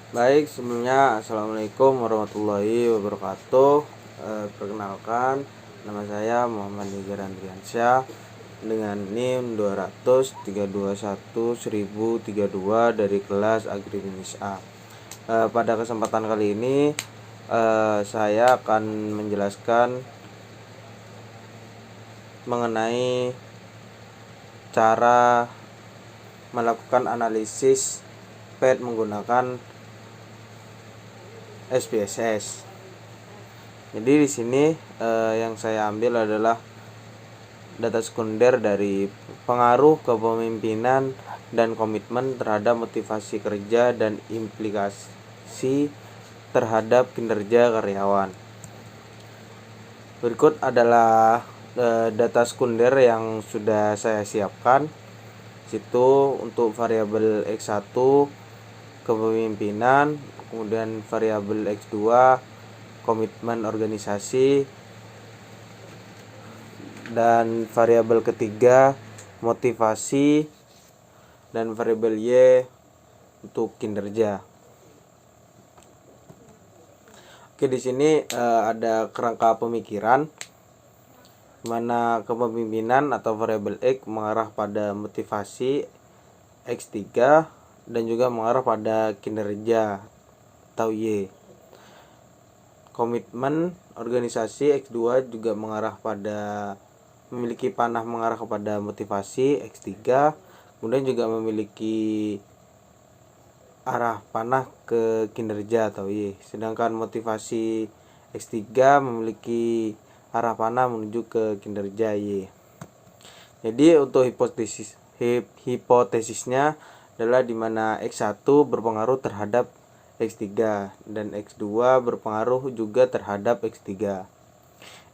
Baik, sebelumnya Assalamualaikum warahmatullahi wabarakatuh. Perkenalkan, nama saya Muhammad Nizar Andriansyah dengan NIM 200.321.1032 dari kelas Agribisnis A. Pada kesempatan kali ini saya akan menjelaskan mengenai cara melakukan analisis PET menggunakan SPSS. Jadi di sini yang saya ambil adalah data sekunder dari pengaruh kepemimpinan dan komitmen terhadap motivasi kerja dan implikasi terhadap kinerja karyawan. Berikut adalah data sekunder yang sudah saya siapkan. Situ untuk variabel X1 kepemimpinan, kemudian variabel X2 komitmen organisasi, dan variabel ketiga motivasi, dan variabel Y untuk kinerja. Oke, di sini ada kerangka pemikiran mana kepemimpinan atau variabel X mengarah pada motivasi X3 dan juga mengarah pada kinerja atau Y. Komitmen organisasi X2 juga mengarah pada memiliki panah mengarah kepada motivasi X3, kemudian juga memiliki arah panah ke kinerja atau Y. Sedangkan motivasi X3 memiliki arah panah menuju ke kinerja Y. Jadi untuk hipotesisnya adalah di mana X1 berpengaruh terhadap X3 dan X2 berpengaruh juga terhadap X3.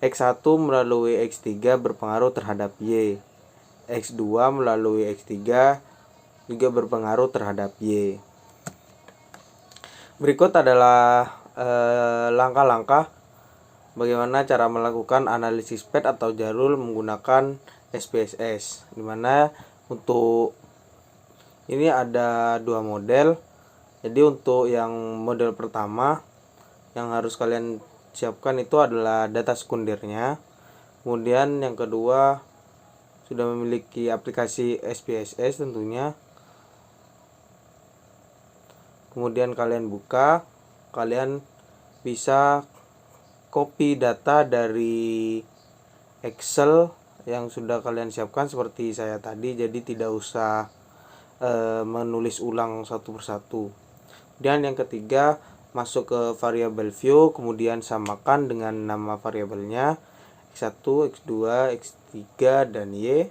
X1 melalui X3 berpengaruh terhadap Y. X2 melalui X3 juga berpengaruh terhadap Y. Berikut adalah langkah-langkah bagaimana cara melakukan analisis PET atau jalur menggunakan SPSS. Dimana untuk ini ada dua model. Jadi untuk yang model pertama yang harus kalian siapkan itu adalah data sekundernya. Kemudian yang kedua sudah memiliki aplikasi SPSS tentunya. Kemudian kalian buka, kalian bisa copy data dari Excel yang sudah kalian siapkan seperti saya tadi, jadi tidak usah menulis ulang satu persatu. Dan yang ketiga, masuk ke variabel view, kemudian samakan dengan nama variabelnya X1, X2, X3 dan Y.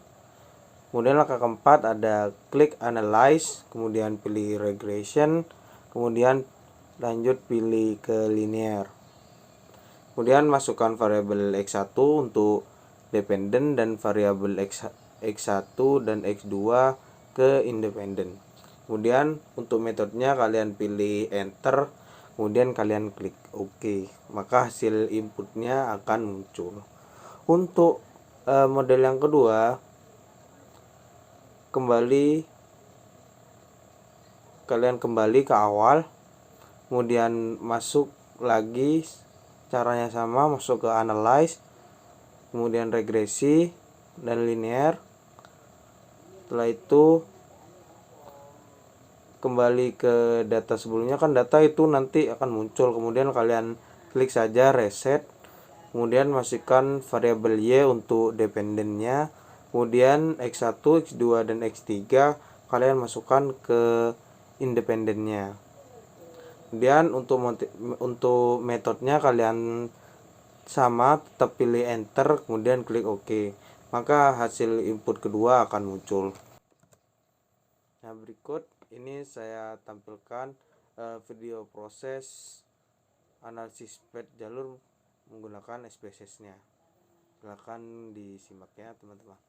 Kemudian langkah keempat ada klik analyze, kemudian pilih regression, kemudian lanjut pilih ke linear. Kemudian masukkan variabel X1 untuk dependen dan variabel X1 dan X2 ke independen. Kemudian untuk metodenya kalian pilih enter, kemudian kalian klik OK, maka hasil inputnya akan muncul. Untuk model yang kedua, kalian kembali ke awal, kemudian masuk lagi, caranya sama, masuk ke analyze, kemudian regresi dan linear. Setelah itu kembali ke data sebelumnya, kan data itu nanti akan muncul, kemudian kalian klik saja reset, kemudian masukkan variabel Y untuk dependennya, kemudian X1, X2 dan X3 kalian masukkan ke independennya. Kemudian untuk metodenya kalian sama, tetap pilih enter, kemudian klik OK, maka hasil input kedua akan muncul. Nah, berikut ini saya tampilkan video proses analisis PET jalur menggunakan SPSS-nya. Silakan disimak ya teman-teman.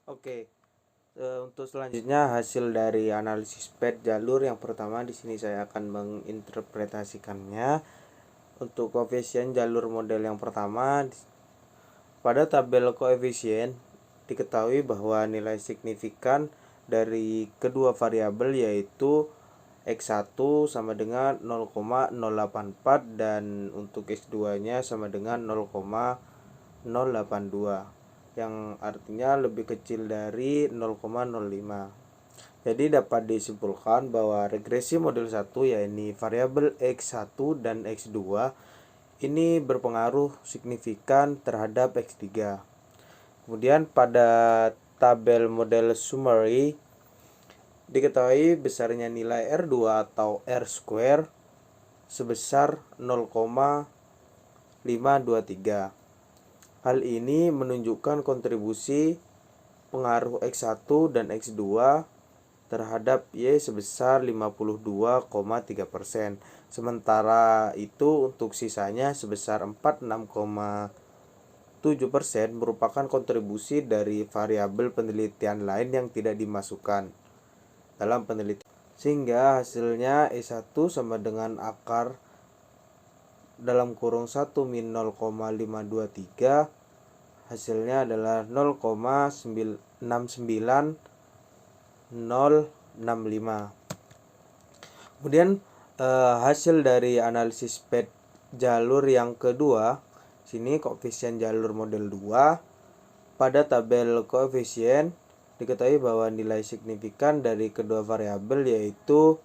Oke, untuk selanjutnya hasil dari analisis pad jalur yang pertama di sini saya akan menginterpretasikannya. Untuk koefisien jalur model yang pertama, pada tabel koefisien diketahui bahwa nilai signifikan dari kedua variabel yaitu X1 sama dengan 0,084 dan untuk X2 nya sama dengan 0,082, yang artinya lebih kecil dari 0,05. Jadi dapat disimpulkan bahwa regresi model 1 yaitu variabel X1 dan X2 ini berpengaruh signifikan terhadap X3. Kemudian pada tabel model summary diketahui besarnya nilai R2 atau R square sebesar 0,523. Hal ini menunjukkan kontribusi pengaruh X1 dan X2 terhadap Y sebesar 52,3%. Sementara itu untuk sisanya sebesar 46,7% merupakan kontribusi dari variabel penelitian lain yang tidak dimasukkan dalam penelitian. Sehingga hasilnya E1 sama dengan akar dalam kurung 1 min 0,523, hasilnya adalah 0,69065. Kemudian hasil dari analisis pad jalur yang kedua, sini koefisien jalur model 2. Pada tabel koefisien diketahui bahwa nilai signifikan dari kedua variabel yaitu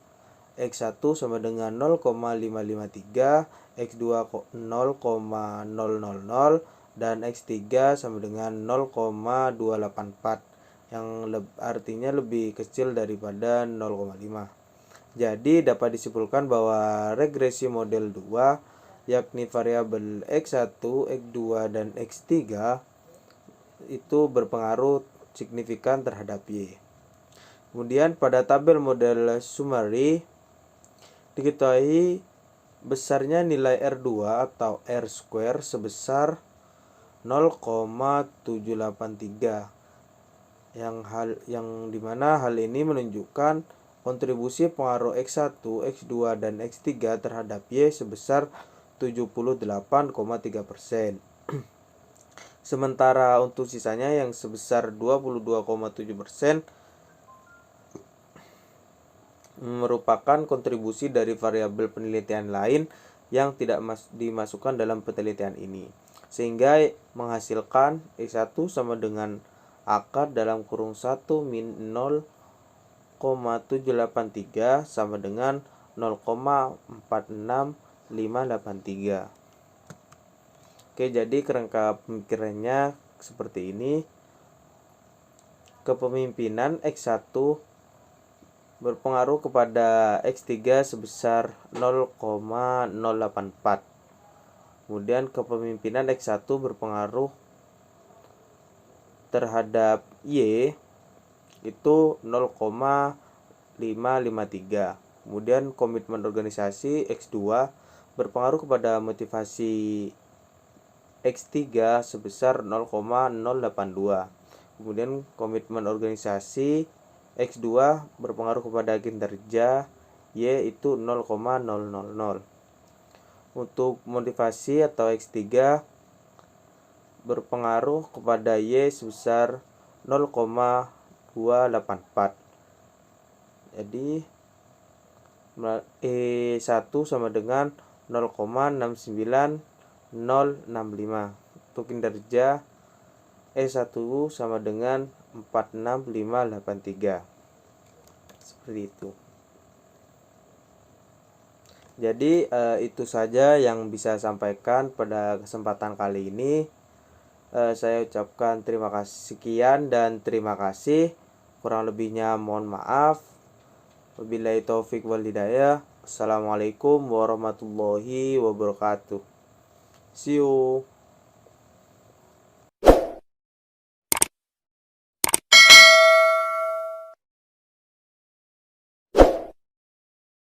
X1 sama dengan 0,553, X2 0,000 dan X3 sama dengan 0,284, yang artinya lebih kecil daripada 0,5. Jadi dapat disimpulkan bahwa regresi model 2 yakni variabel X1, X2, dan X3 itu berpengaruh signifikan terhadap Y. Kemudian pada tabel model summary diketahui besarnya nilai R2 atau R square sebesar 0,783 yang dimana hal ini menunjukkan kontribusi pengaruh X1, X2, dan X3 terhadap Y sebesar 78,3%. Sementara untuk sisanya yang sebesar 22,7% merupakan kontribusi dari variabel penelitian lain yang tidak dimasukkan dalam penelitian ini, sehingga menghasilkan X1 sama dengan akar dalam kurung 1 min 0,783 sama dengan 0,46583. Oke, jadi kerangka pemikirannya seperti ini. Kepemimpinan X1 berpengaruh kepada X3 sebesar 0,084. Kemudian kepemimpinan X1 berpengaruh terhadap Y itu 0,553. Kemudian komitmen organisasi X2 berpengaruh kepada motivasi X3 sebesar 0,082. Kemudian komitmen organisasi X2 berpengaruh kepada kinerja Y itu 0,000. Untuk motivasi atau X3 berpengaruh kepada Y sebesar 0,284. Jadi E1 sama dengan 0,69065. Untuk kinerja E1 sama dengan 46583. Seperti itu. Jadi itu saja yang bisa saya sampaikan pada kesempatan kali ini. Saya ucapkan terima kasih sekian dan terima kasih. Kurang lebihnya mohon maaf. Wabillahi taufik wal hidayah. Assalamualaikum warahmatullahi wabarakatuh. See you.